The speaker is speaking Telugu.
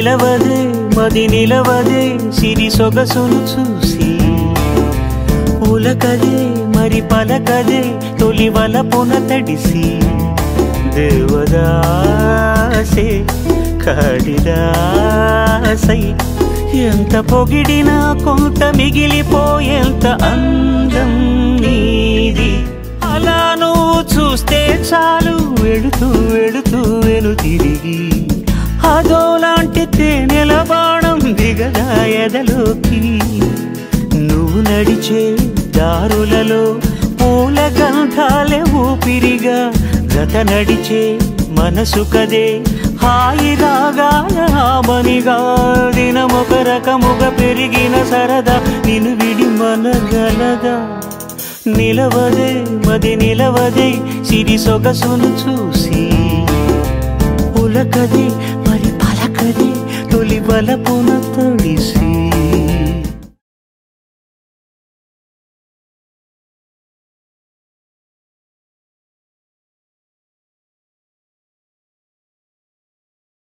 నిలవదే మది నిలవదే సిరి సొగసును చూసి ఉలకదే మరి పలకదే తొలి వలపున తడిసి దేవదాసే కాళిదాసై ఎంత పొగిడినా కొంత మిగిలిపోయేంత అందం నీది అలా నువ్వు చూస్తే చాలు వెళుతూ వెళుతూ వెను తిరిగి అదోలాంటి తేనెల బాణం దిగదా ఎదలోకి నువ్వు నడిచే దారులలో పూల గంధాలే ఊపిరిగా గత నడిచే మనసు కదే హాయి రాగాల ఆమనిగా దినమొక రకముగా పెరిగిన సరదా నిన్ను విడి మనగలదా నిలవదే మది నిలవదే సిరి సొగసును చూసి ఉలకదే మరి పలకదే తొలి వలపున తడిసి